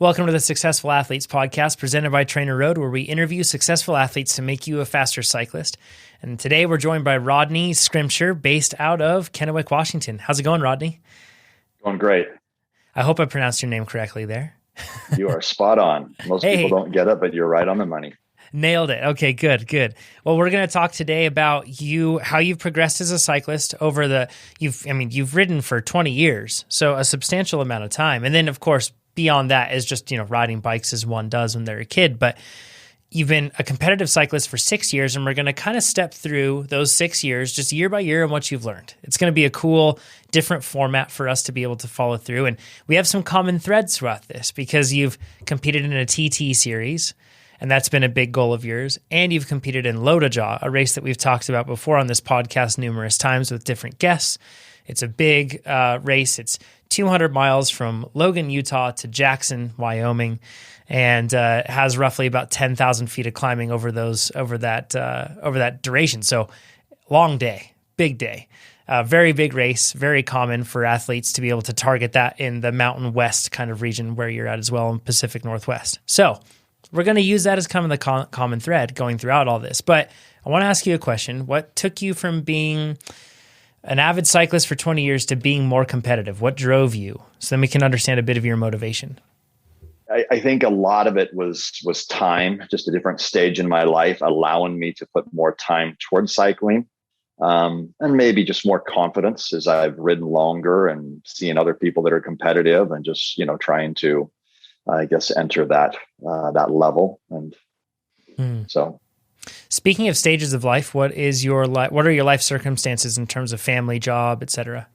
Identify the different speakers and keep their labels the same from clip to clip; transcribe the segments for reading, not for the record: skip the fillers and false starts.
Speaker 1: Welcome to the Successful Athletes podcast presented by TrainerRoad, where we interview successful athletes to make you a faster cyclist. And today we're joined by Rodney Scrimsher, based out of Kennewick, Washington. How's it going, Rodney?
Speaker 2: Going great.
Speaker 1: I hope I pronounced your name correctly there.
Speaker 2: You are spot on. Most people don't get it, but you're right on the money.
Speaker 1: Nailed it. Okay, good. Well, we're going to talk today about how you've progressed as a cyclist over you've ridden for 20 years, so a substantial amount of time. And then, of course, beyond that is just, riding bikes as one does when they're a kid. But you've been a competitive cyclist for 6 years, and we're going to kind of step through those 6 years, just year by year, and what you've learned. It's going to be a cool, different format for us to be able to follow through. And we have some common threads throughout this because you've competed in a TT series, and that's been a big goal of yours. And you've competed in Lotoja, a race that we've talked about before on this podcast numerous times with different guests. It's a big race. It's 200 miles from Logan, Utah to Jackson, Wyoming, and has roughly about 10,000 feet of climbing over that duration. So long day, big day, very big race, very common for athletes to be able to target that in the Mountain West kind of region where you're at as well in Pacific Northwest. So we're going to use that as kind of the common thread going throughout all this. But I want to ask you a question. What took you from being an avid cyclist for 20 years to being more competitive? What drove you? So then we can understand a bit of your motivation.
Speaker 2: I think a lot of it was time, just a different stage in my life, allowing me to put more time towards cycling, and maybe just more confidence as I've ridden longer and seeing other people that are competitive and just, trying to, I guess, enter that level. And so.
Speaker 1: Speaking of stages of life, what are your life circumstances in terms of family, job, etc.?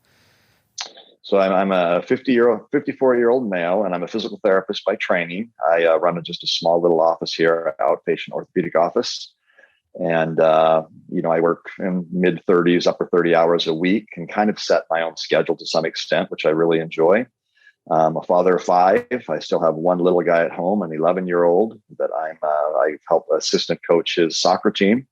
Speaker 2: So I'm a 54-year-old male, and I'm a physical therapist by training. I run just a small little office here, outpatient orthopedic office. And, I work in mid-30s, upper 30 hours a week and kind of set my own schedule to some extent, which I really enjoy. I'm a father of 5. I still have one little guy at home, an 11-year-old that I help assistant coach his soccer team.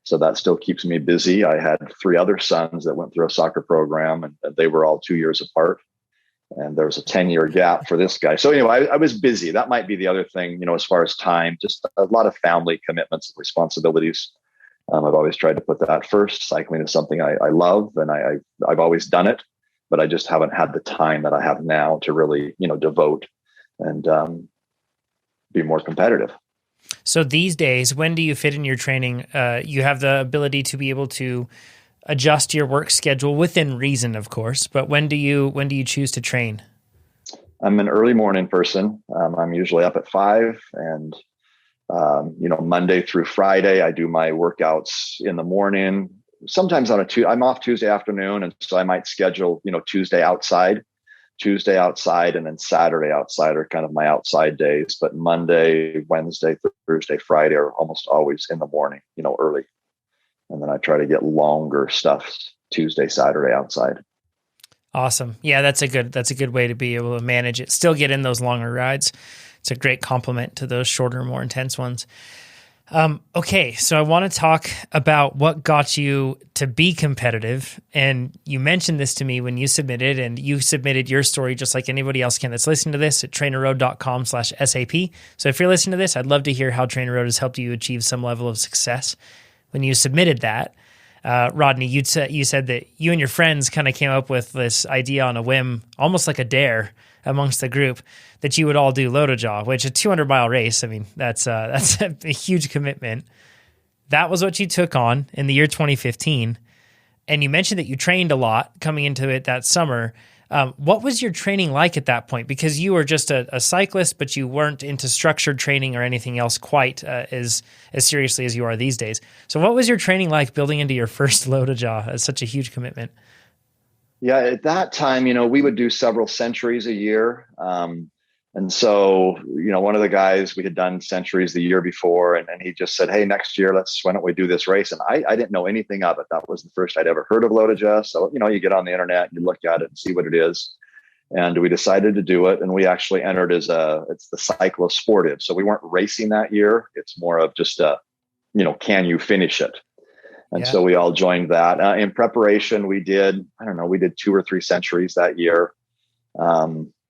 Speaker 2: So that still keeps me busy. I had 3 other sons that went through a soccer program, and they were all 2 years apart. And there was a 10-year gap for this guy. So anyway, I was busy. That might be the other thing, as far as time, just a lot of family commitments and responsibilities. I've always tried to put that first. Cycling is something I love, and I've always done it. But I just haven't had the time that I have now to really, devote and be more competitive.
Speaker 1: So these days, when do you fit in your training? You have the ability to be able to adjust your work schedule within reason, of course. But when do you choose to train?
Speaker 2: I'm an early morning person. I'm usually up at 5, and Monday through Friday, I do my workouts in the morning. Sometimes I'm off Tuesday afternoon. And so I might schedule, Tuesday outside, and then Saturday outside are kind of my outside days. But Monday, Wednesday, Thursday, Friday are almost always in the morning, early. And then I try to get longer stuff Tuesday, Saturday outside.
Speaker 1: Awesome. Yeah, that's a good way to be able to manage it. Still get in those longer rides. It's a great complement to those shorter, more intense ones. Okay, so I want to talk about what got you to be competitive. And you mentioned this to me when you submitted, and you submitted your story just like anybody else can that's listening to this at trainerroad.com/SAP. So if you're listening to this, I'd love to hear how TrainerRoad has helped you achieve some level of success. When you submitted that, Rodney, you said that you and your friends kind of came up with this idea on a whim, almost like a dare amongst the group, that you would all do Lotoja, which a 200-mile race. I mean, that's a huge commitment. That was what you took on in the year 2015. And you mentioned that you trained a lot coming into it that summer. What was your training like at that point? Because you were just a cyclist, but you weren't into structured training or anything else quite as seriously as you are these days. So what was your training like building into your first Lotoja as such a huge commitment?
Speaker 2: Yeah, at that time, we would do several centuries a year. And so, one of the guys, we had done centuries the year before, and he just said, hey, next year, why don't we do this race? And I didn't know anything of it. That was the first I'd ever heard of Lotoja. So, you get on the internet and you look at it and see what it is. And we decided to do it. And we actually entered it's the cyclo-sportive. So we weren't racing that year. It's more of just can you finish it? And so we all joined that. In preparation, we did 2 or 3 centuries that year.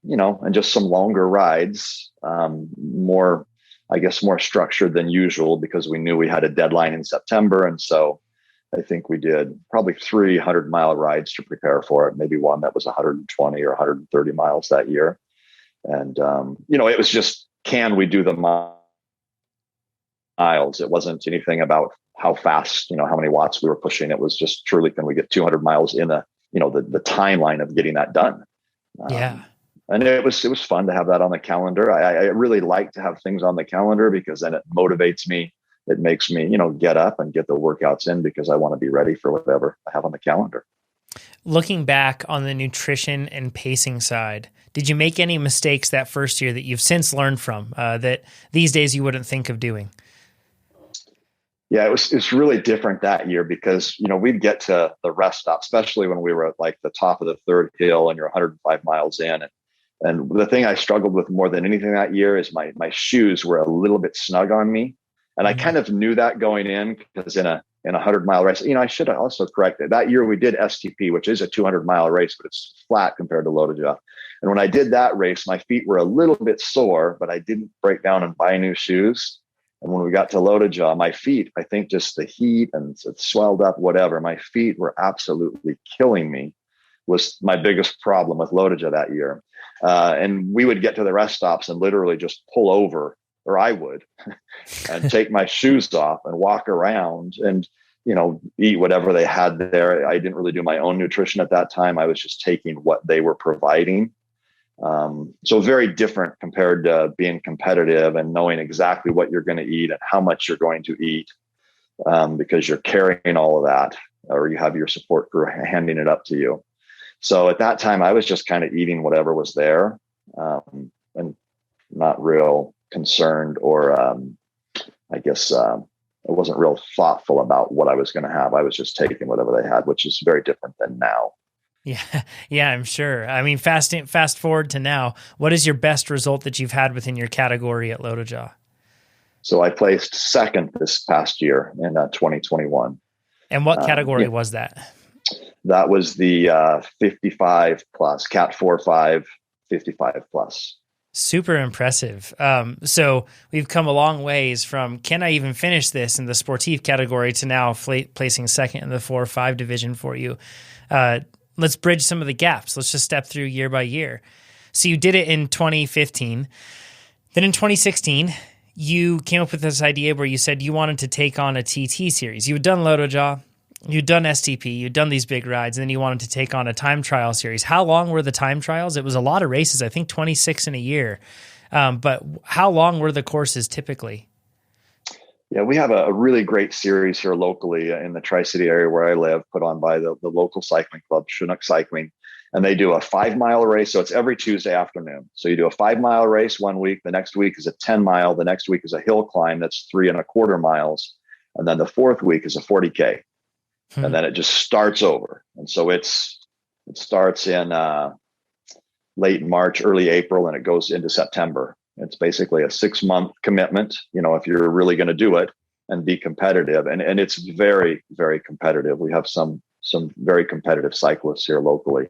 Speaker 2: and just some longer rides, more, I guess, more structured than usual because we knew we had a deadline in September. And so I think we did probably 300-mile rides to prepare for it. Maybe one that was 120 or 130 miles that year. And, it was just, can we do the miles? It wasn't anything about how fast, how many watts we were pushing. It was just truly, can we get 200 miles in the timeline of getting that done? And it was fun to have that on the calendar. I really like to have things on the calendar because then it motivates me. It makes me, get up and get the workouts in because I want to be ready for whatever I have on the calendar.
Speaker 1: Looking back on the nutrition and pacing side, did you make any mistakes that first year that you've since learned from that these days you wouldn't think of doing?
Speaker 2: Yeah, it's really different that year because, we'd get to the rest stop, especially when we were at like the top of the third hill and you're 105 miles in. And the thing I struggled with more than anything that year is my shoes were a little bit snug on me. And I kind of knew that going in because in a 100-mile race, I should have also corrected that year we did STP, which is a 200-mile race, but it's flat compared to Lotoja. And when I did that race, my feet were a little bit sore, but I didn't break down and buy new shoes. And when we got to Lotoja, my feet, I think just the heat and it swelled up, whatever, my feet were absolutely killing me, was my biggest problem with Lotoja that year. And we would get to the rest stops and literally just pull over, or I would, and take my shoes off and walk around and, eat whatever they had there. I didn't really do my own nutrition at that time. I was just taking what they were providing. So very different compared to being competitive and knowing exactly what you're going to eat and how much you're going to eat, because you're carrying all of that, or you have your support crew handing it up to you. So at that time, I was just kind of eating whatever was there, and not real concerned, or I guess I wasn't real thoughtful about what I was going to have. I was just taking whatever they had, which is very different than now.
Speaker 1: Yeah, I'm sure. I mean, fast forward to now, what is your best result that you've had within your category at Lotoja?
Speaker 2: So I placed second this past year in 2021.
Speaker 1: And what category was that?
Speaker 2: That was the 55 plus, Cat 4-5, 55 plus.
Speaker 1: Super impressive. So we've come a long ways from, can I even finish this in the sportive category, to now placing second in the 4-5 division for you. Let's bridge some of the gaps. Let's just step through year by year. So you did it in 2015. Then in 2016, you came up with this idea where you said you wanted to take on a TT series. You had done Lotoja, you'd done STP, you'd done these big rides, and then you wanted to take on a time trial series. How long were the time trials? It was a lot of races, I think 26 in a year. But how long were the courses typically?
Speaker 2: Yeah, we have a really great series here locally in the Tri-City area where I live, put on by the local cycling club, Chinook Cycling. And they do a 5-mile race. So it's every Tuesday afternoon. So you do a 5-mile race one week. The next week is a 10-mile. The next week is a hill climb that's 3.25 miles. And then the fourth week is a 40K. And then it just starts over. And so it starts in late March, early April, and it goes into September. It's basically a 6-month commitment, if you're really going to do it and be competitive. And it's very, very competitive. We have some very competitive cyclists here locally.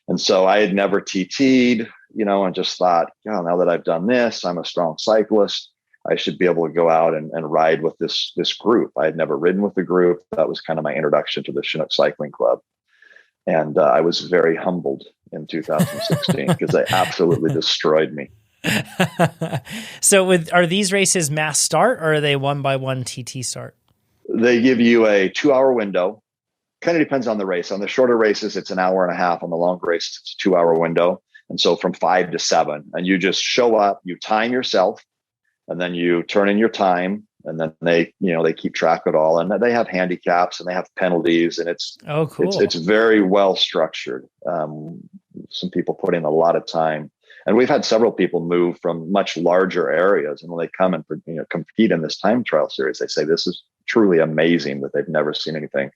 Speaker 2: And so I had never TT'd, and just thought, now that I've done this, I'm a strong cyclist. I should be able to go out and ride with this group. I had never ridden with the group. That was kind of my introduction to the Chinook Cycling Club. And I was very humbled in 2016 because they absolutely destroyed me.
Speaker 1: So are these races mass start, or are they 1-by-1 TT start?
Speaker 2: They give you a 2-hour window. Kind of depends on the race. On the shorter races, it's an hour and a half. On the longer races, it's a 2-hour window. And so from 5 to 7, and you just show up, you time yourself, and then you turn in your time, and then they keep track of it all. And they have handicaps and they have penalties, and it's cool. It's very well structured. Some people put in a lot of time. And we've had several people move from much larger areas. And when they come and compete in this time trial series, they say this is truly amazing, that they've never seen anything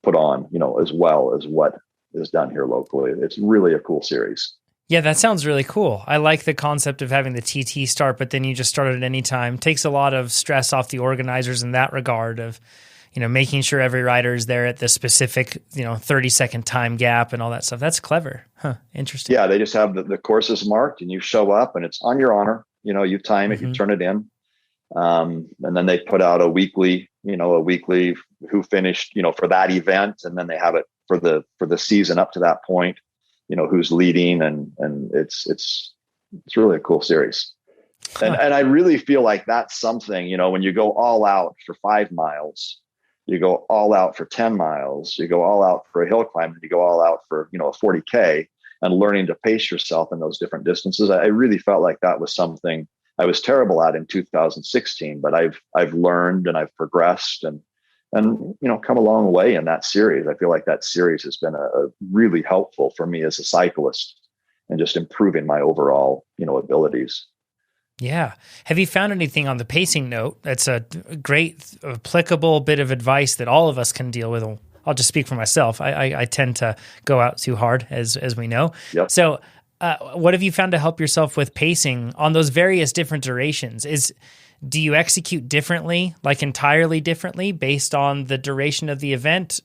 Speaker 2: put on, as well as what is done here locally. It's really a cool series.
Speaker 1: Yeah, that sounds really cool. I like the concept of having the TT start, but then you just start at any time. Takes a lot of stress off the organizers in that regard of, making sure every rider is there at the specific, 30-second time gap and all that stuff. That's clever. Huh. Interesting.
Speaker 2: Yeah. They just have the courses marked and you show up and it's on your honor. You time it, you turn it in. And then they put out a weekly who finished, for that event. And then they have it for the season up to that point, who's leading and it's really a cool series. Huh. And I really feel like that's something, when you go all out for 5 miles, you go all out for 10 miles, you go all out for a hill climb, and you go all out for, a 40K, and learning to pace yourself in those different distances. I really felt like that was something I was terrible at in 2016, but I've learned and I've progressed and come a long way in that series. I feel like that series has been a really helpful for me as a cyclist and just improving my overall, abilities.
Speaker 1: Yeah. Have you found anything on the pacing note that's a great applicable bit of advice that all of us can deal with? I'll just speak for myself. I tend to go out too hard, as we know.
Speaker 2: Yep.
Speaker 1: So what have you found to help yourself with pacing on those various different durations? Do you execute differently, like entirely differently based on the duration of the event?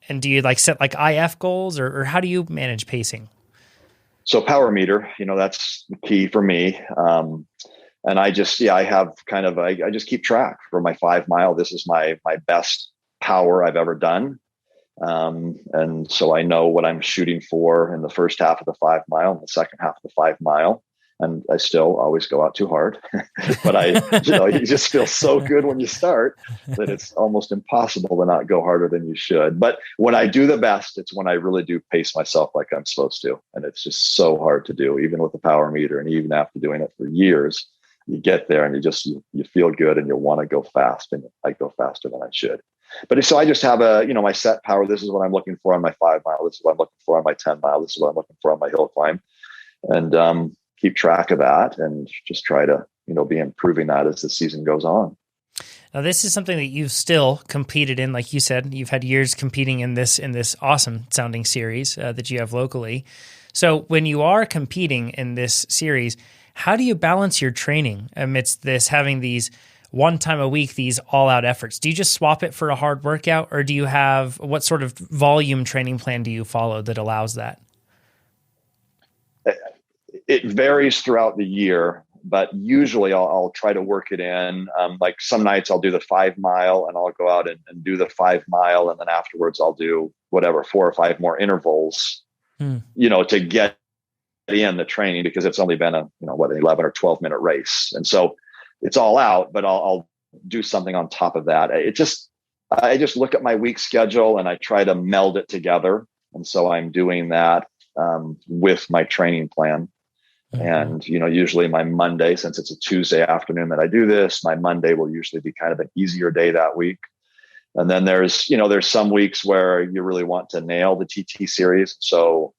Speaker 1: And do you set IF goals or how do you manage pacing?
Speaker 2: So power meter, that's the key for me. And I just, I have I just keep track for my 5 mile. This is my best power I've ever done. And so I know what I'm shooting for in the first half of the 5 mile and the second half of the 5 mile. And I still always go out too hard, but you just feel so good when you start that it's almost impossible to not go harder than you should. But when I do the best, it's when I really do pace myself like I'm supposed to. And it's just so hard to do, even with the power meter. And even after doing it for years, you get there and you feel good and you want to go fast, and I go faster than I should. But so I just have my set power. This is what I'm looking for on my 5 mile. This is what I'm looking for on my 10 mile. This is what I'm looking for on my hill climb. And, keep track of that and just try to, be improving that as the season goes on.
Speaker 1: Now, this is something that you've still competed in. Like you said, you've had years competing in this awesome sounding series that you have locally. So when you are competing in this series, how do you balance your training amidst this, having these one time a week, these all out efforts? Do you just swap it for a hard workout, or do you have, what sort of volume training plan do you follow that allows that?
Speaker 2: It varies throughout the year, but usually I'll try to work it in. Like some nights I'll do the 5 mile and I'll go out and do the 5 mile. And then afterwards I'll do 4 or 5 more intervals, to get in the training, because it's only been an 11 or 12 minute race. And so it's all out, but I'll do something on top of that. I just look at my week schedule and I try to meld it together. And so I'm doing that with my training plan. And, usually my Monday, since it's a Tuesday afternoon that I do this, my Monday will usually be kind of an easier day that week. And then there's some weeks where you really want to nail the TT series. So,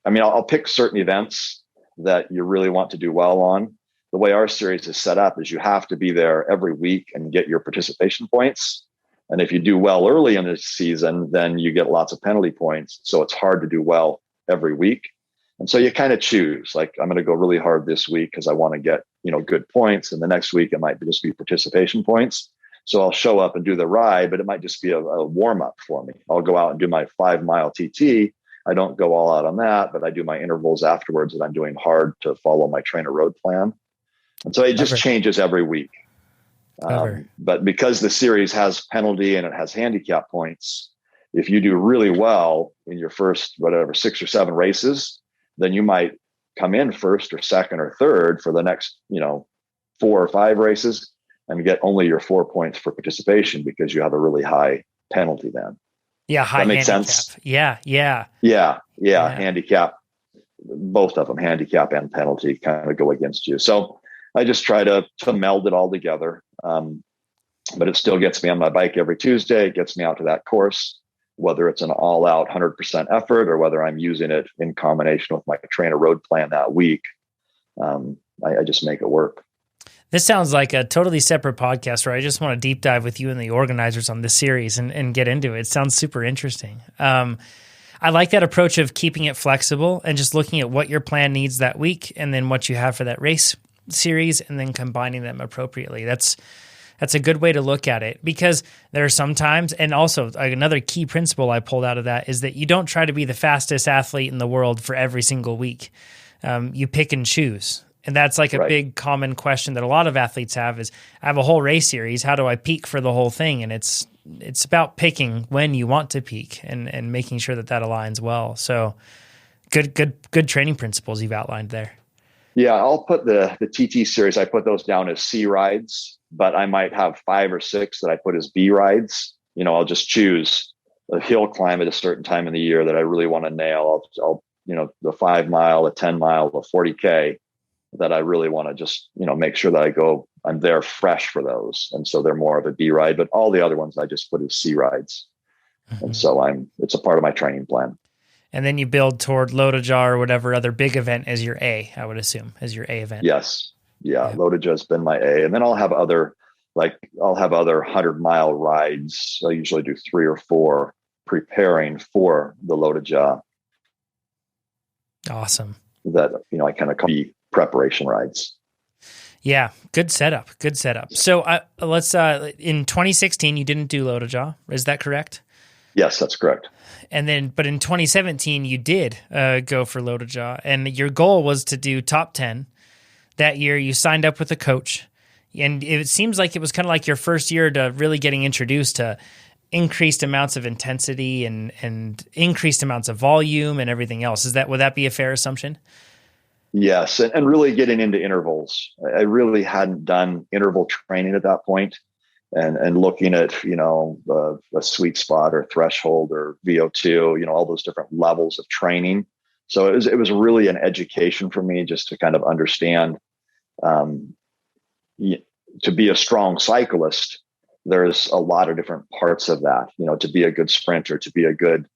Speaker 2: I'll pick certain events that you really want to do well on. The way our series is set up is you have to be there every week and get your participation points. And if you do well early in the season, then you get lots of penalty points. So it's hard to do well every week. And so you kind of choose, like, I'm going to go really hard this week because I want to get, good points. And the next week, it might just be participation points. So I'll show up and do the ride, but it might just be a warm up for me. I'll go out and do my 5 mile TT. I don't go all out on that, but I do my intervals afterwards that I'm doing hard to follow my TrainerRoad plan. And so it just changes every week. But because the series has penalty and it has handicap points, if you do really well in your first, 6 or 7 races, then you might come in first or second or third for the next, 4 or 5 races and get only your 4 points for participation because you have a really high penalty then.
Speaker 1: Yeah. High
Speaker 2: that makes
Speaker 1: handicap.
Speaker 2: sense.
Speaker 1: Yeah.
Speaker 2: Handicap, both of them, handicap and penalty, kind of go against you. So I just try to meld it all together. But it still gets me on my bike every Tuesday. It gets me out to that course, whether it's an all-out 100% effort or whether I'm using it in combination with my TrainerRoad plan that week. I just make it work.
Speaker 1: This sounds like a totally separate podcast where I just want to deep dive with you and the organizers on this series and get into it. It sounds super interesting. I like that approach of keeping it flexible and just looking at what your plan needs that week and then what you have for that race series and then combining them appropriately. That's That's a good way to look at it, because there are some times, and also another key principle I pulled out of that is that you don't try to be the fastest athlete in the world for every single week. You pick and choose. And that's like a big common question that a lot of athletes have is, I have a whole race series. How do I peak for the whole thing? And it's about picking when you want to peak and making sure that aligns well. So good training principles you've outlined there.
Speaker 2: Yeah, I'll put the TT series, I put those down as C rides, but I might have 5 or 6 that I put as B rides. I'll just choose a hill climb at a certain time in the year that I really want to nail. I'll the 5 mile, a 10 mile, a 40K that I really want to just, make sure that I'm there fresh for those. And so they're more of a B ride, but all the other ones I just put as C rides. Mm-hmm. And so it's a part of my training plan.
Speaker 1: And then you build toward Lotoja or whatever other big event as your A, I would assume, as your A event.
Speaker 2: Yes. Yeah. Lotoja has been my A. And then I'll have other 100-mile rides. I usually do 3 or 4 preparing for the Lotoja.
Speaker 1: Awesome.
Speaker 2: That, I kind of call the preparation rides.
Speaker 1: Yeah. Good setup. So let's, in 2016, you didn't do Lotoja. Is that correct?
Speaker 2: Yes, that's correct.
Speaker 1: But in 2017, you did go for Lotoja, and your goal was to do top 10. That year, you signed up with a coach, and it seems like it was kind of like your first year to really getting introduced to increased amounts of intensity and increased amounts of volume and everything else. Would that be a fair assumption?
Speaker 2: Yes, and really getting into intervals. I really hadn't done interval training at that point. And looking at, a sweet spot or threshold or VO2, all those different levels of training. So it was really an education for me just to kind of understand, to be a strong cyclist, there's a lot of different parts of that, to be a good sprinter, to be a good,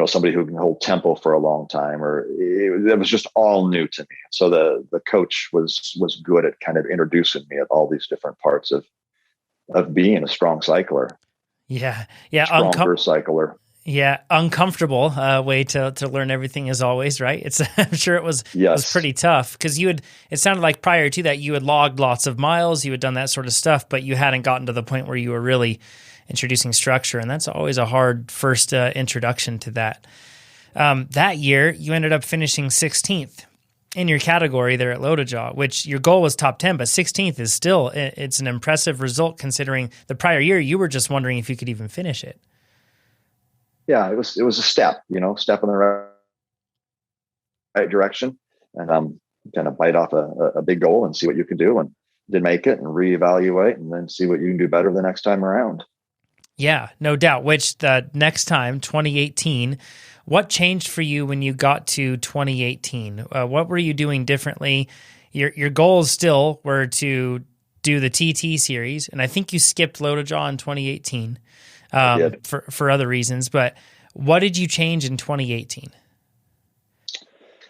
Speaker 2: somebody who can hold tempo for a long time, it was just all new to me. So the coach was good at kind of introducing me at all these different parts of being a strong cycler.
Speaker 1: Yeah.
Speaker 2: Stronger cycler.
Speaker 1: Yeah. Uncomfortable way to learn everything as always, right? I'm sure it was pretty tough because it sounded like prior to that, you had logged lots of miles, you had done that sort of stuff, but you hadn't gotten to the point where you were really introducing structure. And that's always a hard first introduction to that. That year you ended up finishing 16th in your category there at Lotoja, which your goal was top 10, but 16th is still, it's an impressive result considering the prior year you were just wondering if you could even finish it.
Speaker 2: Yeah, it was a step in the right direction, and kind of bite off a big goal and see what you can do, and did make it and reevaluate and then see what you can do better the next time around. Yeah,
Speaker 1: no doubt. Which the next time, 2018, what changed for you when you got to 2018? What were you doing differently? Your goals still were to do the TT series, and I think you skipped Lotoja in 2018 for other reasons. But what did you change in 2018?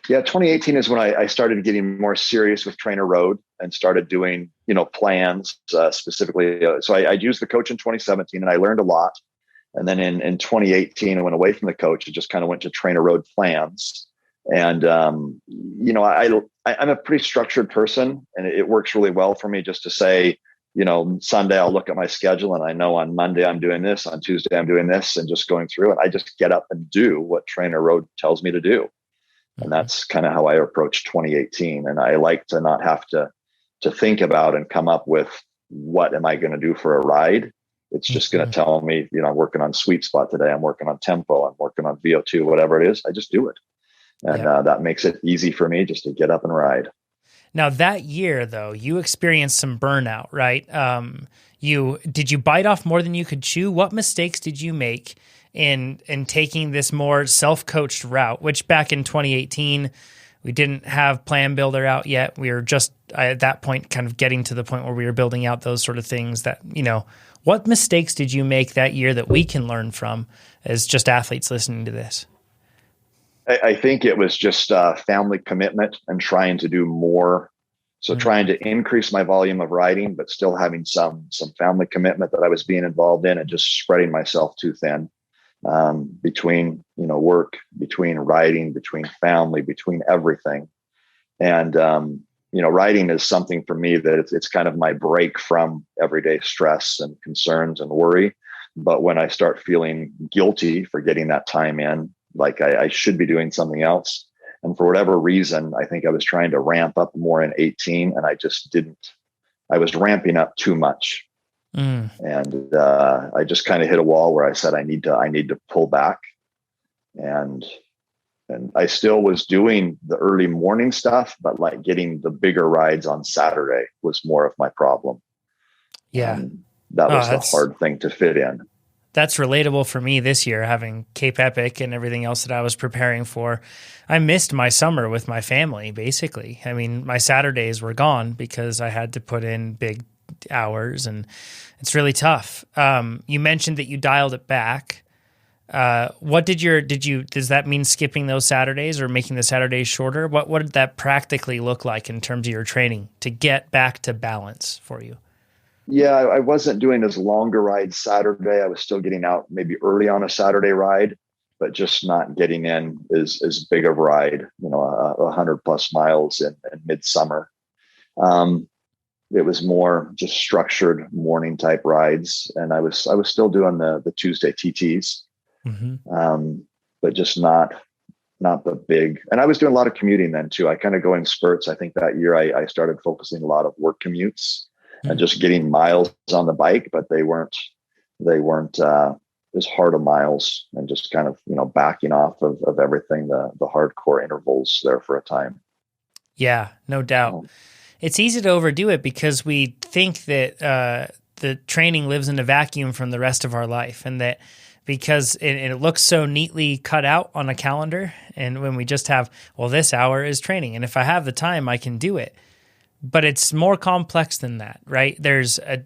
Speaker 2: Yeah, 2018 is when I started getting more serious with TrainerRoad and started doing, plans specifically. So I used the coach in 2017 and I learned a lot. And then in 2018, I went away from the coach and just kind of went to TrainerRoad plans. And, I'm a pretty structured person, and it works really well for me just to say, Sunday I'll look at my schedule and I know on Monday I'm doing this, on Tuesday I'm doing this, and just going through it. I just get up and do what TrainerRoad tells me to do. And that's kind of how I approach 2018. And I like to not have to think about and come up with what am I going to do for a ride. It's just going to tell me, I'm working on sweet spot today. I'm working on tempo. I'm working on VO2, whatever it is. I just do it. And that makes it easy for me just to get up and ride.
Speaker 1: Now that year though, you experienced some burnout, right? Did you bite off more than you could chew? What mistakes did you make in taking this more self-coached route, which back in 2018, we didn't have Plan Builder out yet. We were just at that point kind of getting to the point where we were building out those sort of things that, what mistakes did you make that year that we can learn from as just athletes listening to this?
Speaker 2: I think it was just family commitment and trying to do more. So trying to increase my volume of riding, but still having some family commitment that I was being involved in, and just spreading myself too thin. Between, work, between riding, between family, between everything. And, writing is something for me that it's kind of my break from everyday stress and concerns and worry. But when I start feeling guilty for getting that time in, like I should be doing something else. And for whatever reason, I think I was trying to ramp up more in 18, and I just didn't. I was ramping up too much. And I just kind of hit a wall where I said, I need to pull back. And I still was doing the early morning stuff, but like getting the bigger rides on Saturday was more of my problem.
Speaker 1: Yeah.
Speaker 2: That was the hard thing to fit in.
Speaker 1: That's relatable for me this year, having Cape Epic and everything else that I was preparing for. I missed my summer with my family, basically. I mean, my Saturdays were gone because I had to put in big hours, and it's really tough. You mentioned that you dialed it back. Does that mean skipping those Saturdays or making the Saturdays shorter? What did that practically look like in terms of your training to get back to balance for you?
Speaker 2: Yeah, I wasn't doing as longer rides Saturday. I was still getting out maybe early on a Saturday ride, but just not getting in as big of a ride, 100+ miles in midsummer. It was more just structured morning type rides. And I was still doing the Tuesday TTs. But just not the big, and I was doing a lot of commuting then too. I kind of go in spurts. I think that year I started focusing a lot of work commutes and just getting miles on the bike, but they weren't as hard of miles, and just kind of, backing off of everything, the hardcore intervals there for a time.
Speaker 1: Yeah, no doubt. It's easy to overdo it because we think that the training lives in a vacuum from the rest of our life, and that because it looks so neatly cut out on a calendar. And when we just have, well, this hour is training, and if I have the time, I can do it. But it's more complex than that, right? There's a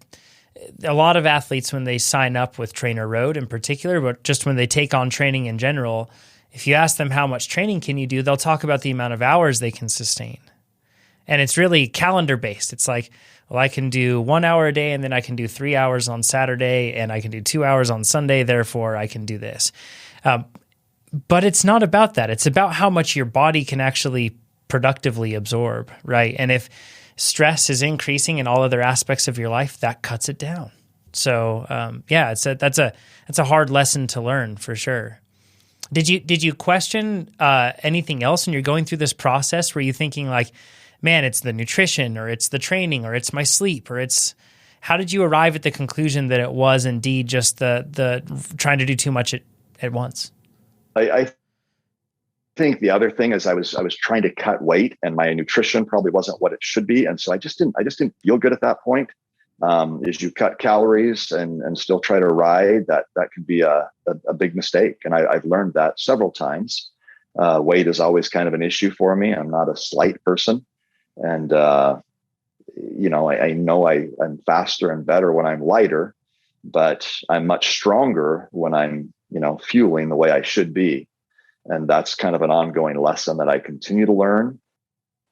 Speaker 1: lot of athletes, when they sign up with TrainerRoad in particular, but just when they take on training in general, if you ask them how much training can you do, they'll talk about the amount of hours they can sustain. And it's really calendar based. It's like, well, I can do 1 hour a day, and then I can do 3 hours on Saturday, and I can do 2 hours on Sunday. Therefore, I can do this. But it's not about that. It's about how much your body can actually productively absorb, right? And if stress is increasing in all other aspects of your life, that cuts it down. So, that's a hard lesson to learn for sure. Did you question anything else when you're going through this process? Were you thinking like, man, it's the nutrition, or it's the training, or it's my sleep, or how did you arrive at the conclusion that it was indeed just the trying to do too much at once?
Speaker 2: I think the other thing is I was trying to cut weight, and my nutrition probably wasn't what it should be. And so I just didn't feel good at that point. As you cut calories and still try to ride, that can be a big mistake. And I've learned that several times. Weight is always kind of an issue for me. I'm not a slight person. And, I know I'm faster and better when I'm lighter, but I'm much stronger when I'm, fueling the way I should be. And that's kind of an ongoing lesson that I continue to learn.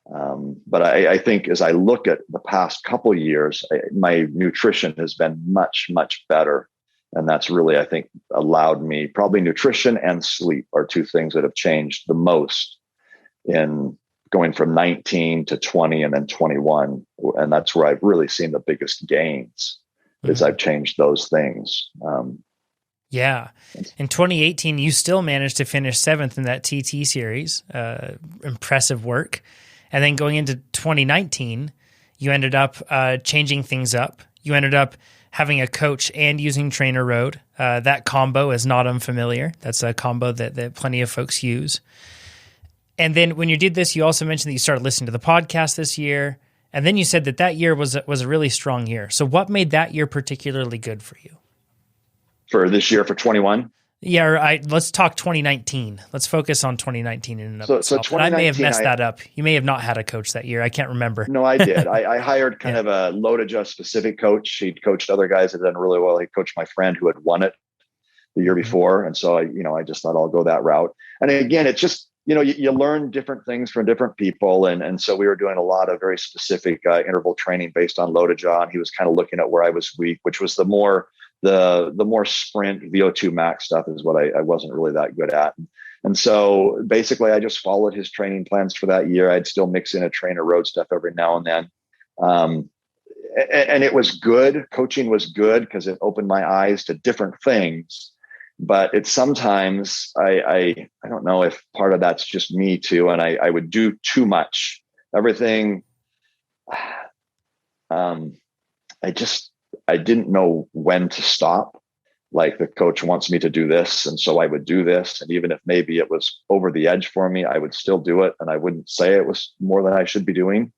Speaker 2: But I think as I look at the past couple of years, my nutrition has been much, much better. And that's really, I think, allowed me, probably nutrition and sleep are two things that have changed the most in going from 19 to 20 and then 21. And that's where I've really seen the biggest gains is I've changed those things.
Speaker 1: Yeah. In 2018, you still managed to finish 7th in that TT series. Impressive work. And then going into 2019, you ended up changing things up. You ended up having a coach and using TrainerRoad. That combo is not unfamiliar. That's a combo that plenty of folks use. And then when you did this, you also mentioned that you started listening to the podcast this year. And then you said that year was a really strong year. So what made that year particularly good for you?
Speaker 2: For this year, for 21?
Speaker 1: Yeah, let's talk 2019. Let's focus on 2019 in and of itself.
Speaker 2: So
Speaker 1: I may have messed that up. You may have not had a coach that year. I can't remember.
Speaker 2: No, I did. I hired kind of a Lotoja specific coach. He'd coached other guys that had done really well. He coached my friend who had won it the year before. And so I just thought I'll go that route. And again, it's just, you learn different things from different people. And so we were doing a lot of very specific interval training based on Lotoja. And he was kind of looking at where I was weak, which was the more sprint VO2 max stuff is what I wasn't really that good at. And so basically I just followed his training plans for that year. I'd still mix in a TrainerRoad stuff every now and then. And it was good. Coaching was good because it opened my eyes to different things. But it's sometimes I don't know if part of that's just me too. And I would do too much. Everything. I didn't know when to stop. Like the coach wants me to do this. And so I would do this. And even if maybe it was over the edge for me, I would still do it. And I wouldn't say it was more than I should be doing.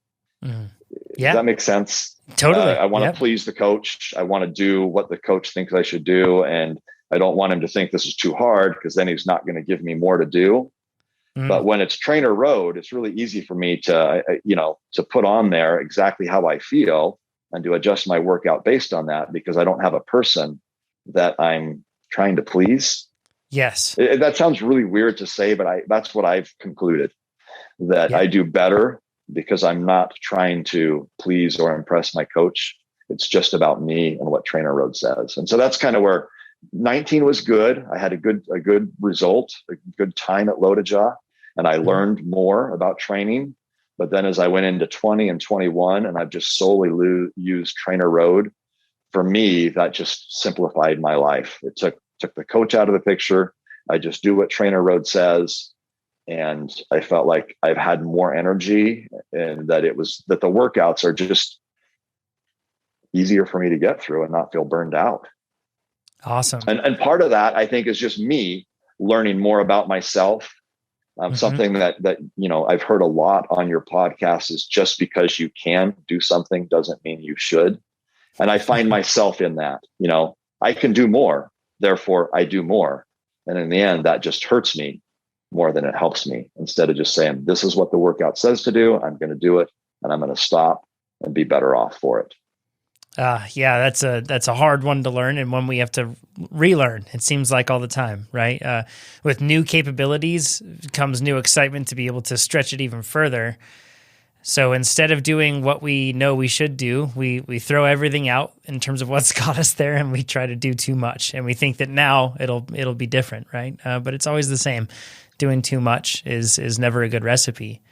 Speaker 1: Mm. Yeah.
Speaker 2: Does that make sense?
Speaker 1: Totally.
Speaker 2: I want to please the coach. I want to do what the coach thinks I should do. And I don't want him to think this is too hard, because then he's not going to give me more to do. But when it's TrainerRoad, it's really easy for me to put on there exactly how I feel and to adjust my workout based on that, because I don't have a person that I'm trying to please.
Speaker 1: Yes.
Speaker 2: That sounds really weird to say, but that's what I've concluded, that I do better because I'm not trying to please or impress my coach. It's just about me and what TrainerRoad says. And so that's kind of where 19 was good. I had a good result, a good time at Lotoja, and I learned more about training. But then as I went into 20 and 21, and I've just solely used TrainerRoad, for me, that just simplified my life. It took the coach out of the picture. I just do what TrainerRoad says. And I felt like I've had more energy, and that the workouts are just easier for me to get through and not feel burned out.
Speaker 1: Awesome.
Speaker 2: And part of that, I think, is just me learning more about myself. Something that I've heard a lot on your podcast is, just because you can do something doesn't mean you should. And I find myself in that. I can do more, therefore I do more. And in the end, that just hurts me more than it helps me. Instead of just saying, this is what the workout says to do, I'm going to do it, and I'm going to stop and be better off for it.
Speaker 1: Yeah, that's a hard one to learn, and one we have to relearn. It seems like all the time, right? With new capabilities comes new excitement to be able to stretch it even further. So instead of doing what we know we should do, we throw everything out in terms of what's got us there, and we try to do too much, and we think that now it'll be different, right? But it's always the same. Doing too much is never a good recipe.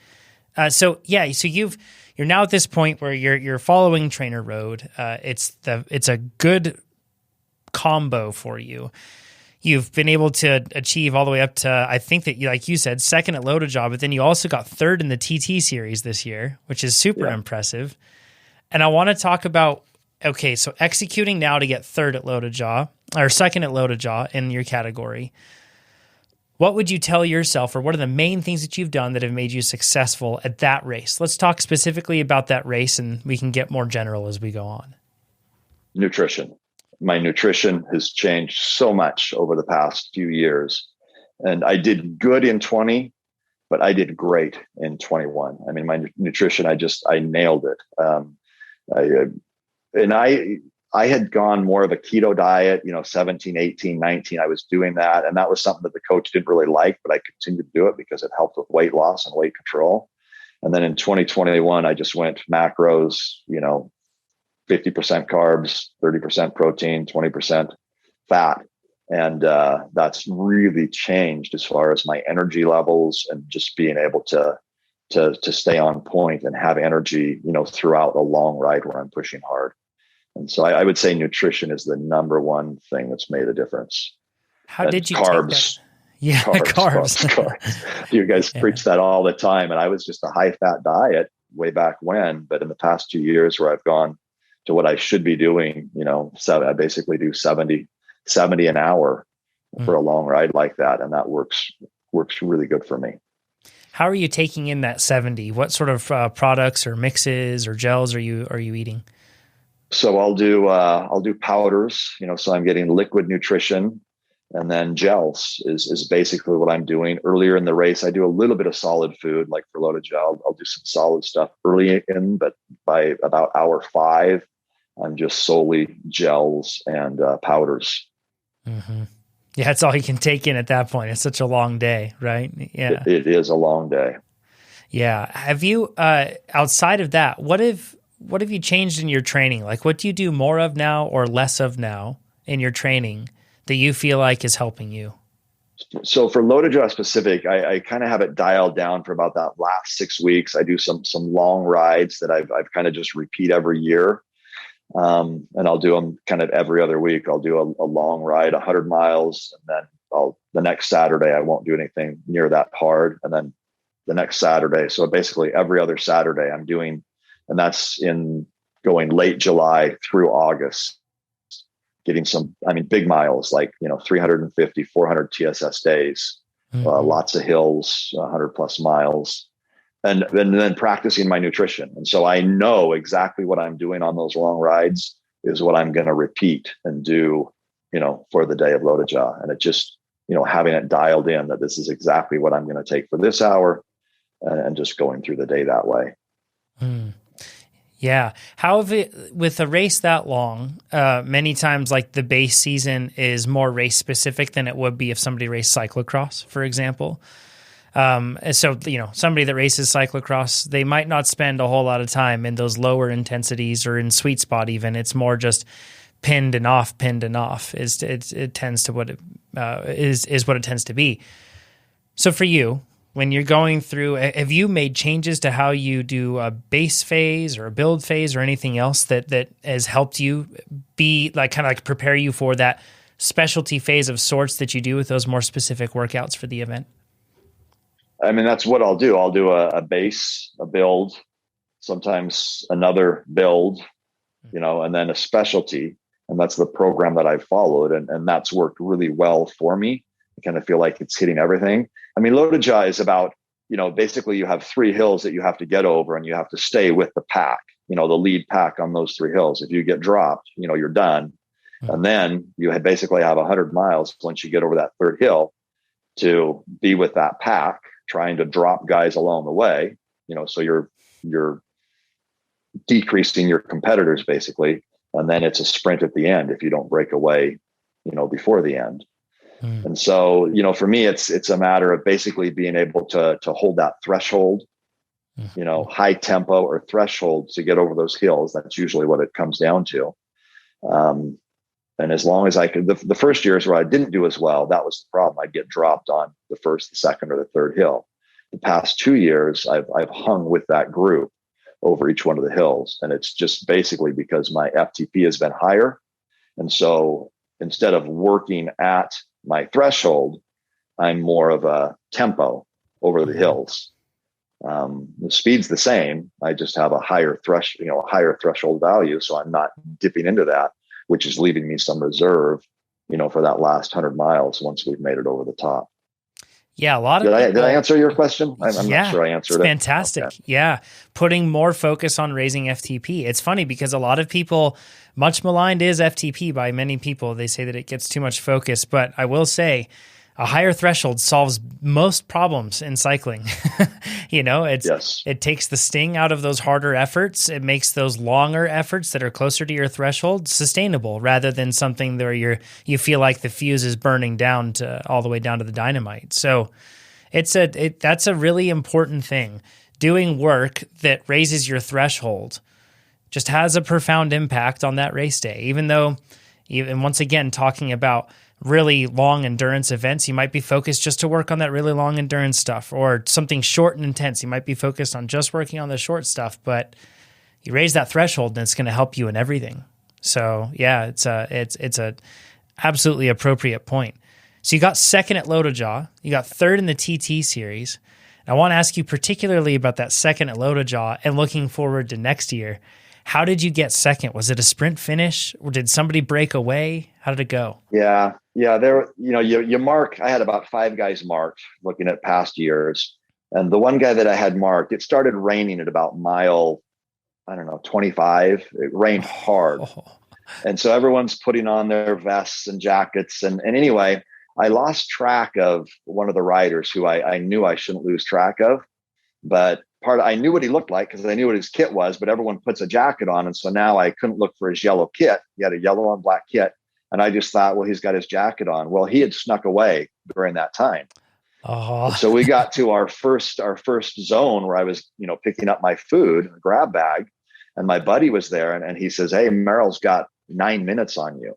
Speaker 1: So you're now at this point where you're following TrainerRoad. It's a good combo for you. You've been able to achieve all the way up to, I think that like you said, second at Lotoja, but then you also got third in the TT series this year, which is super impressive. And I want to talk about, so executing now to get third at Lotoja, or second at Lotoja in your category. What would you tell yourself, or what are the main things that you've done that have made you successful at that race? Let's talk specifically about that race, and we can get more general as we go on.
Speaker 2: Nutrition. My nutrition has changed so much over the past few years. And I did good in 20, but I did great in 21. I mean, my nutrition, I nailed it. I had gone more of a keto diet, 17, 18, 19. I was doing that. And that was something that the coach didn't really like, but I continued to do it because it helped with weight loss and weight control. And then in 2021, I just went macros, 50% carbs, 30% protein, 20% fat. And that's really changed as far as my energy levels and just being able to stay on point and have energy, throughout a long ride where I'm pushing hard. And so I would say nutrition is the number one thing that's made a difference.
Speaker 1: How did you
Speaker 2: carbs?
Speaker 1: Take that? Yeah,
Speaker 2: carbs. You guys preach that all the time. And I was just a high fat diet way back when. But in the past 2 years where I've gone to what I should be doing, so I basically do 70 an hour for a long ride like that. And that works really good for me.
Speaker 1: How are you taking in that 70? What sort of products or mixes or gels are you eating?
Speaker 2: So I'll do powders, so I'm getting liquid nutrition, and then gels is basically what I'm doing. Earlier in the race, I do a little bit of solid food, like for Lotoja. I'll do some solid stuff early in, but by about hour 5, I'm just solely gels and powders.
Speaker 1: Mm-hmm. Yeah, that's all you can take in at that point. It's such a long day, right? Yeah,
Speaker 2: it is a long day.
Speaker 1: Yeah. Have you, outside of that, what have you changed in your training? Like, what do you do more of now or less of now in your training that you feel like is helping you?
Speaker 2: So for Lotoja specific, I kind of have it dialed down for about that last 6 weeks. I do some long rides that I've kind of just repeat every year. And I'll do them kind of every other week. I'll do a long ride, 100 miles, and then the next Saturday, I won't do anything near that hard. And then the next Saturday. So basically every other Saturday I'm doing, and that's in going late July through August, getting some, big miles, like, 350, 400 TSS days, lots of hills, 100 plus miles. And then practicing my nutrition. And so I know exactly what I'm doing on those long rides is what I'm going to repeat and do, for the day of Lotoja. And it just, having it dialed in that this is exactly what I'm going to take for this hour, and just going through the day that way.
Speaker 1: Yeah. How have it, with a race that long, many times like the base season is more race specific than it would be if somebody raced cyclocross, for example. So, somebody that races cyclocross, they might not spend a whole lot of time in those lower intensities or in sweet spot even. It's more just pinned and off. It tends to what it is what it tends to be. So for you, when you're going through, have you made changes to how you do a base phase or a build phase or anything else that has helped you be kind of prepare you for that specialty phase of sorts that you do with those more specific workouts for the event?
Speaker 2: That's what I'll do. I'll do a base, a build, sometimes another build, and then a specialty. And that's the program that I've followed. And that's worked really well for me. I kind of feel like it's hitting everything. Lotoja is about, basically you have 3 hills that you have to get over and you have to stay with the pack, the lead pack on those 3 hills. If you get dropped, you're done. And then you basically have 100 miles once you get over that 3rd hill to be with that pack, trying to drop guys along the way, so you're decreasing your competitors basically. And then it's a sprint at the end if you don't break away, before the end. And so, for me, it's a matter of basically being able to hold that threshold, high tempo or threshold to get over those hills. That's usually what it comes down to. And as long as I could, the first years where I didn't do as well, that was the problem. I'd get dropped on the 1st, the 2nd, or the 3rd hill. The past 2 years, I've hung with that group over each one of the hills. And it's just basically because my FTP has been higher. And so instead of working at my threshold, I'm more of a tempo over the hills. The speed's the same. I just have a higher threshold value. So I'm not dipping into that, which is leaving me some reserve, for that last 100 miles once we've made it over the top.
Speaker 1: Yeah, a lot of
Speaker 2: Did I answer your question? I'm not sure I answered it.
Speaker 1: Fantastic.
Speaker 2: Okay.
Speaker 1: Yeah, putting more focus on raising FTP. It's funny because a lot of people, much maligned is FTP by many people. They say that it gets too much focus, but I will say a higher threshold solves most problems in cycling. It takes the sting out of those harder efforts. It makes those longer efforts that are closer to your threshold sustainable rather than something where you feel like the fuse is burning down to all the way down to the dynamite. So that's a really important thing. Doing work that raises your threshold just has a profound impact on that race day, even once again, talking about really long endurance events, you might be focused just to work on that really long endurance stuff, or something short and intense. You might be focused on just working on the short stuff, but you raise that threshold and it's going to help you in everything. So yeah, it's a absolutely appropriate point. So you got 2nd at Lotoja, you got 3rd in the TT series. I want to ask you particularly about that 2nd at Lotoja and looking forward to next year. How did you get 2nd? Was it a sprint finish, or did somebody break away? How did it go?
Speaker 2: Yeah. There, you mark. I had about 5 guys marked, looking at past years, and the one guy that I had marked, it started raining at about mile, 25. It rained hard, and so everyone's putting on their vests and jackets, and anyway, I lost track of one of the riders who I knew I shouldn't lose track of, but I knew what he looked like because I knew what his kit was, but everyone puts a jacket on. And so now I couldn't look for his yellow kit. He had a yellow on black kit. And I just thought, well, he's got his jacket on. Well, he had snuck away during that time.
Speaker 1: Oh.
Speaker 2: So we got to our first zone where I was, picking up my food, a grab bag, and my buddy was there. And he says, "Hey, Merrill's got 9 minutes on you."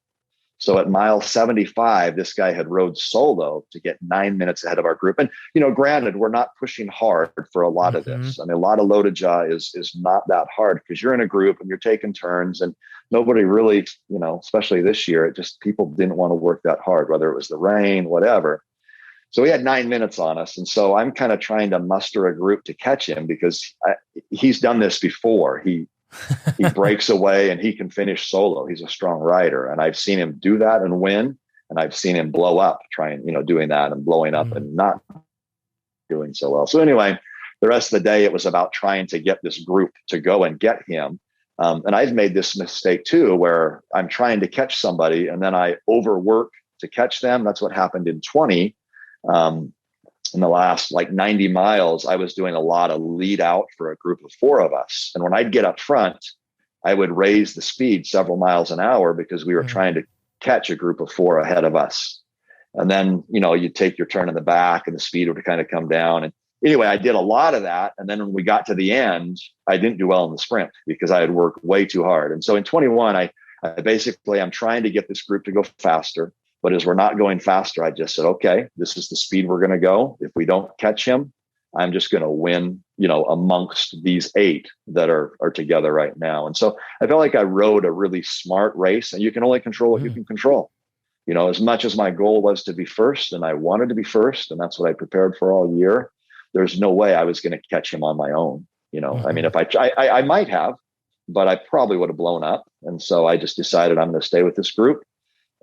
Speaker 2: So at mile 75, this guy had rode solo to get 9 minutes ahead of our group. And, you know, granted, we're not pushing hard for a lot of this. I mean, a lot of Lotoja is not that hard because you're in a group and you're taking turns, and nobody really, you know, especially this year, it just, people didn't want to work that hard, whether it was the rain, whatever. So we had 9 minutes on us. And so I'm kind of trying to muster a group to catch him because he's done this before. He breaks away and he can finish solo. He's a strong rider. And I've seen him do that and win. And I've seen him blow up, trying, you know, doing that and blowing up and not doing so well. So anyway, the rest of the day, it was about trying to get this group to go and get him. And I've made this mistake too, where I'm trying to catch somebody and then I overwork to catch them. That's what happened in 20. In the last like 90 miles, I was doing a lot of lead out for a group of 4 of us. And when I'd get up front, I would raise the speed several miles an hour because we were trying to catch a group of 4 ahead of us. And then, you know, you'd take your turn in the back and the speed would kind of come down. And anyway, I did a lot of that. And then when we got to the end, I didn't do well in the sprint because I had worked way too hard. And so in 21, I basically, I'm trying to get this group to go faster. But as we're not going faster, I just said, okay, this is the speed we're going to go. If we don't catch him, I'm just going to win, you know, amongst these 8 that are together right now. And so I felt like I rode a really smart race, and you can only control what you can control. You know, as much as my goal was to be first and I wanted to be first, and that's what I prepared for all year, there's no way I was going to catch him on my own. You know, I mean, if I might have, but I probably would have blown up. And so I just decided I'm going to stay with this group.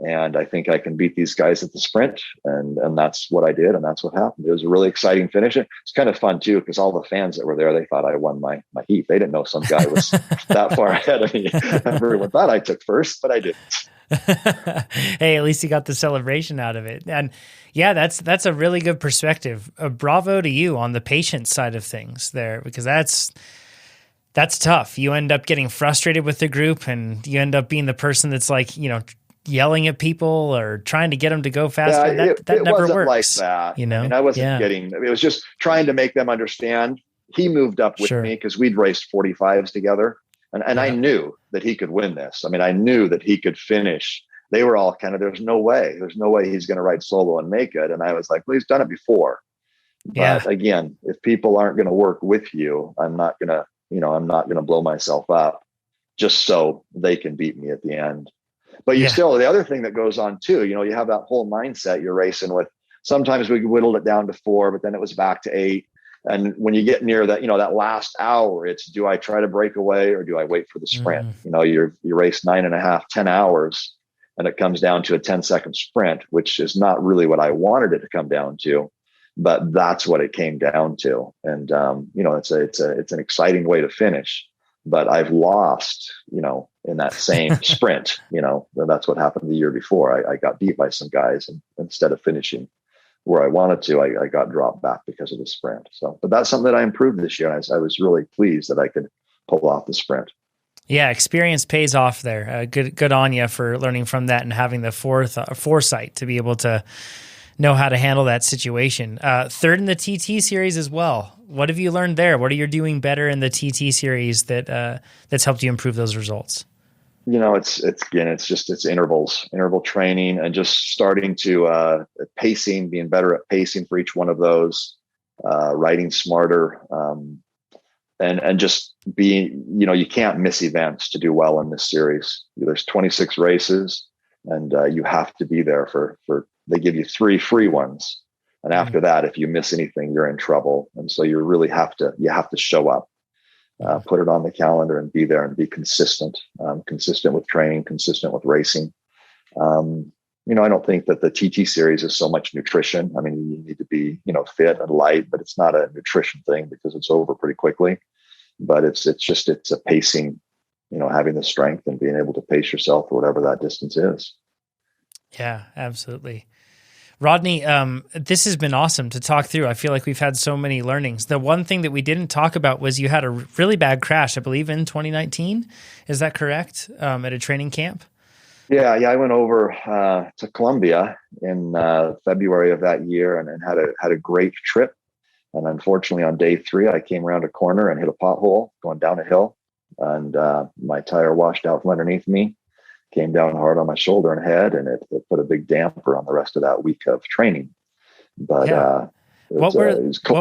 Speaker 2: And I think I can beat these guys at the sprint. And that's what I did. And that's what happened. It was a really exciting finish. It's kind of fun too, because all the fans that were there, they thought I won my heat. They didn't know some guy was that far ahead of me. Everyone thought I took first, but I didn't.
Speaker 1: Hey, at least you got the celebration out of it. And yeah, that's a really good perspective. Bravo to you on the patience side of things there, because that's tough. You end up getting frustrated with the group and you end up being the person that's like, you know, yelling at people or trying to get them to go faster.
Speaker 2: Yeah,
Speaker 1: that never
Speaker 2: wasn't
Speaker 1: works.
Speaker 2: Like that.
Speaker 1: You know,
Speaker 2: I mean, I wasn't getting, it was just trying to make them understand. He moved up with me because we'd raced 45s together. And I knew that he could win this. I mean, I knew that he could finish. They were all kind of, there's no way he's going to ride solo and make it. And I was like, well, he's done it before. But again, if people aren't going to work with you, I'm not going to blow myself up just so they can beat me at the end. But you still, the other thing that goes on too, you know, you have that whole mindset you're racing with. Sometimes we whittled it down to 4, but then it was back to 8. And when you get near that, you know, that last hour, it's, do I try to break away or do I wait for the sprint? You know, you race 9.5, 10 hours, and it comes down to a 10-second sprint, which is not really what I wanted it to come down to, but that's what it came down to. And, you know, it's an exciting way to finish, but I've lost, you know, in that same sprint. You know, that's what happened the year before. I got beat by some guys, and instead of finishing where I wanted to, I got dropped back because of the sprint. So, but that's something that I improved this year. And I was really pleased that I could pull off the sprint.
Speaker 1: Yeah, experience pays off there. Good on you for learning from that and having the foresight to be able to know how to handle that situation. Third in the TT series as well. What have you learned there? What are you doing better in the TT series that's helped you improve those results?
Speaker 2: You know, it's interval training, and just starting to pacing, being better at pacing for each one of those, riding smarter, and just being, you know, you can't miss events to do well in this series. There's 26 races, and you have to be there for. They give you 3 free ones, and after that, if you miss anything, you're in trouble. And so you really have to show up. Put it on the calendar and be there and be consistent with training, consistent with racing. You know, I don't think that the TT series is so much nutrition. I mean, you need to be, you know, fit and light, but it's not a nutrition thing because it's over pretty quickly. But it's a pacing, you know, having the strength and being able to pace yourself for whatever that distance is.
Speaker 1: Yeah, absolutely. Rodney, this has been awesome to talk through. I feel like we've had so many learnings. The one thing that we didn't talk about was you had a really bad crash, I believe, in 2019. Is that correct? At a training camp?
Speaker 2: Yeah. I went over to Colombia in February of that year and had a great trip. And unfortunately, on day 3, I came around a corner and hit a pothole going down a hill, and my tire washed out from underneath me. came down hard on my shoulder and head, and it put a big damper on the rest of that week of training. But
Speaker 1: yeah.
Speaker 2: What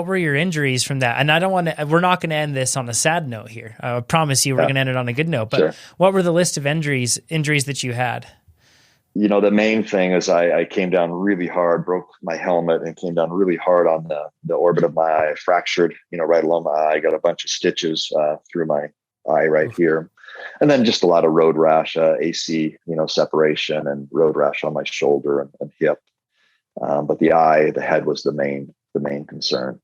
Speaker 1: were your injuries from that? And I don't want to, we're not going to end this on a sad note here. I promise you we're going to end it on a good note, but sure. What were the list of injuries that you had?
Speaker 2: The main thing is I came down really hard, broke my helmet and came down really hard on the orbit of my eye, fractured, right along my eye, got a bunch of stitches through my eye right here. And then just a lot of road rash, AC, separation and road rash on my shoulder and hip. But the head was the main concern.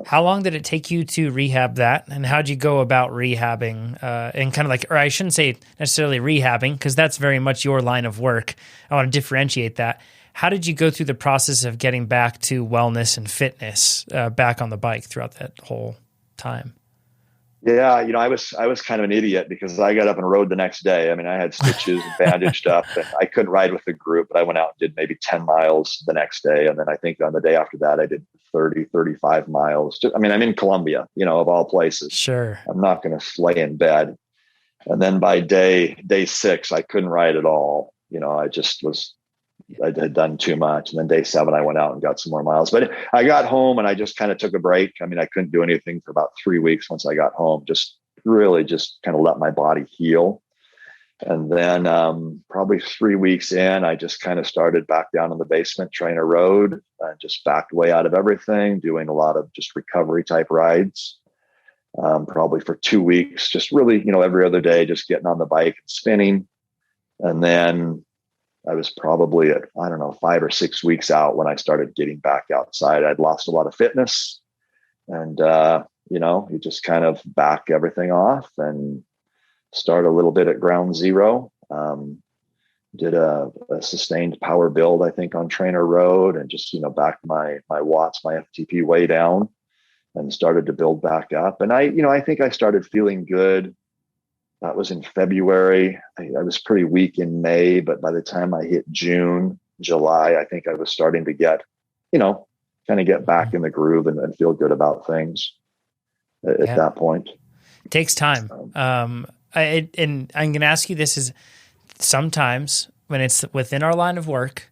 Speaker 1: How long did it take you to rehab that? And how'd you go about rehabbing and kind of like, or I shouldn't say necessarily rehabbing, because that's very much your line of work. I want to differentiate that. How did you go through the process of getting back to wellness and fitness back on the bike throughout that whole time?
Speaker 2: Yeah, I was kind of an idiot because I got up and rode the next day. I mean, I had stitches and bandaged up, and I couldn't ride with the group, but I went out and did maybe 10 miles the next day. And then I think on the day after that, I did 30, 35 miles. I'm in Colombia, of all places.
Speaker 1: Sure.
Speaker 2: I'm not going to lay in bed. And then by day 6, I couldn't ride at all. I had done too much. And then day 7, I went out and got some more miles, but I got home and I just kind of took a break. I couldn't do anything for about 3 weeks once I got home, just really just kind of let my body heal. And then probably 3 weeks in, I just kind of started back down in the basement, TrainerRoad, just backed way out of everything, doing a lot of just recovery type rides, probably for 2 weeks, just really, every other day, just getting on the bike and spinning. And then I was probably at, 5 or 6 weeks out when I started getting back outside. I'd lost a lot of fitness and, you just kind of back everything off and start a little bit at ground zero. Did a sustained power build, I think, on TrainerRoad and just, backed my watts, my FTP way down and started to build back up. And I think I started feeling good. That was in February. I was pretty weak in May, but by the time I hit June, July, I think I was starting to get, kind of get back in the groove and feel good about things at that point.
Speaker 1: It takes time. And I'm going to ask you this is sometimes when it's within our line of work,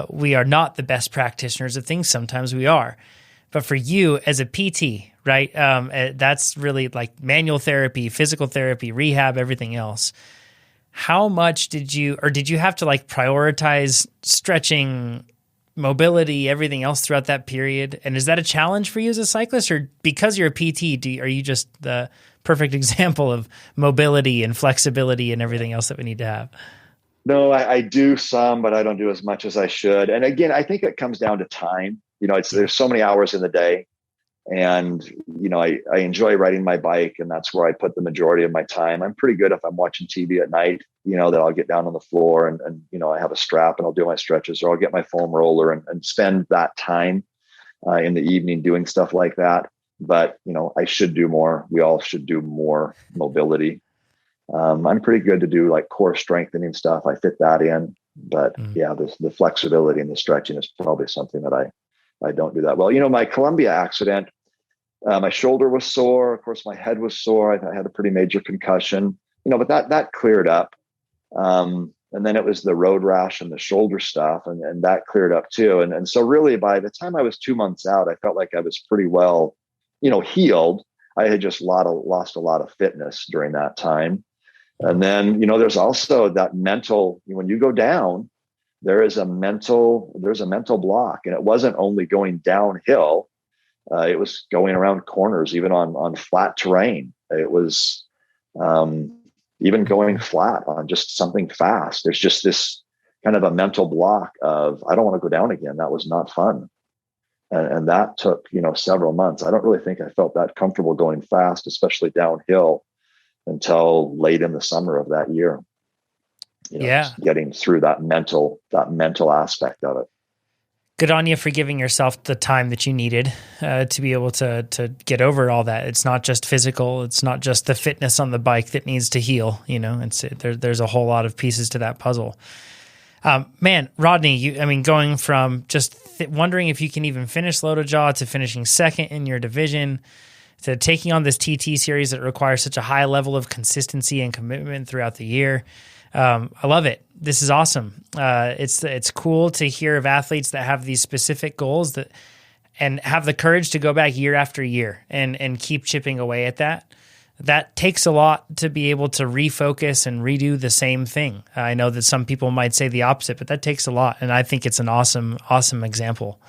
Speaker 1: we are not the best practitioners of things. Sometimes we are. But for you as a PT, right? That's really like manual therapy, physical therapy, rehab, everything else. How much did you have to like prioritize stretching, mobility, everything else throughout that period? And is that a challenge for you as a cyclist, or because you're a PT, are you just the perfect example of mobility and flexibility and everything else that we need to have?
Speaker 2: No, I do some, but I don't do as much as I should. And again, I think it comes down to time. There's so many hours in the day. And, I enjoy riding my bike, and that's where I put the majority of my time. I'm pretty good if I'm watching TV at night, that I'll get down on the floor and I have a strap and I'll do my stretches, or I'll get my foam roller and spend that time in the evening doing stuff like that. But, I should do more. We all should do more mobility. I'm pretty good to do like core strengthening stuff. I fit that in, but the flexibility and the stretching is probably something that I don't do that well. My Colombia accident, my shoulder was sore. Of course, my head was sore. I had a pretty major concussion, but that cleared up. And then it was the road rash and the shoulder stuff, and that cleared up too. And so really by the time I was 2 months out, I felt like I was pretty well, healed. I had just lost a lot of fitness during that time. And then, there's also that mental, when you go down, there's a mental block, and it wasn't only going downhill. It was going around corners, even on flat terrain. It was even going flat on just something fast. There's just this kind of a mental block of, I don't want to go down again. That was not fun. And that took, several months. I don't really think I felt that comfortable going fast, especially downhill, until late in the summer of that year. Getting through that mental aspect of it.
Speaker 1: Good on you for giving yourself the time that you needed to be able to get over all that. It's not just physical. It's not just the fitness on the bike that needs to heal. There's a whole lot of pieces to that puzzle. Man, Rodney, going from just wondering if you can even finish Lotoja to finishing second in your division, to taking on this TT series that requires such a high level of consistency and commitment throughout the year. I love it. This is awesome. It's cool to hear of athletes that have these specific goals and have the courage to go back year after year and keep chipping away at that. That takes a lot to be able to refocus and redo the same thing. I know that some people might say the opposite, but that takes a lot. And I think it's an awesome example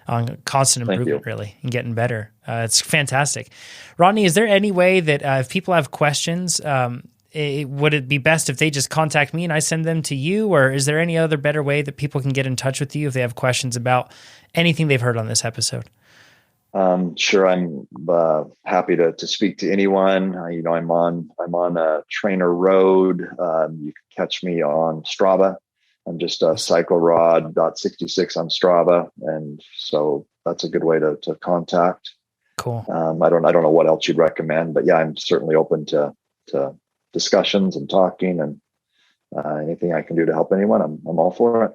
Speaker 1: on constant improvement, really, and getting better. It's fantastic. Rodney, is there any way that if people have questions, would it be best if they just contact me and I send them to you? Or is there any other better way that people can get in touch with you if they have questions about anything they've heard on this episode?
Speaker 2: Sure. I'm happy to speak to anyone. I'm on TrainerRoad. You can catch me on Strava. I'm just CycliRoad.66 on Strava, and so that's a good way to contact.
Speaker 1: Cool.
Speaker 2: I don't know what else you'd recommend, but yeah, I'm certainly open to discussions and talking, and anything I can do to help anyone, I'm all for it.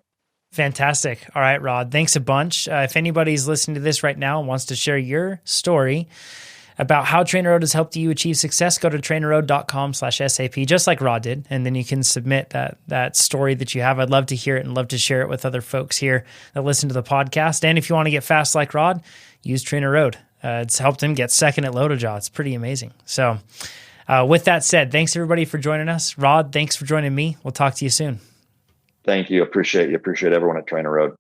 Speaker 1: Fantastic. All right, Rod, thanks a bunch. If anybody's listening to this right now and wants to share your story about how TrainerRoad has helped you achieve success, go to trainerroad.com/SAP, just like Rod did. And then you can submit that story that you have. I'd love to hear it and love to share it with other folks here that listen to the podcast. And if you want to get fast like Rod, use TrainerRoad. It's helped him get second at Lotoja. It's pretty amazing. So with that said, thanks everybody for joining us. Rod, thanks for joining me. We'll talk to you soon.
Speaker 2: Thank you. Appreciate you. Appreciate everyone at TrainerRoad.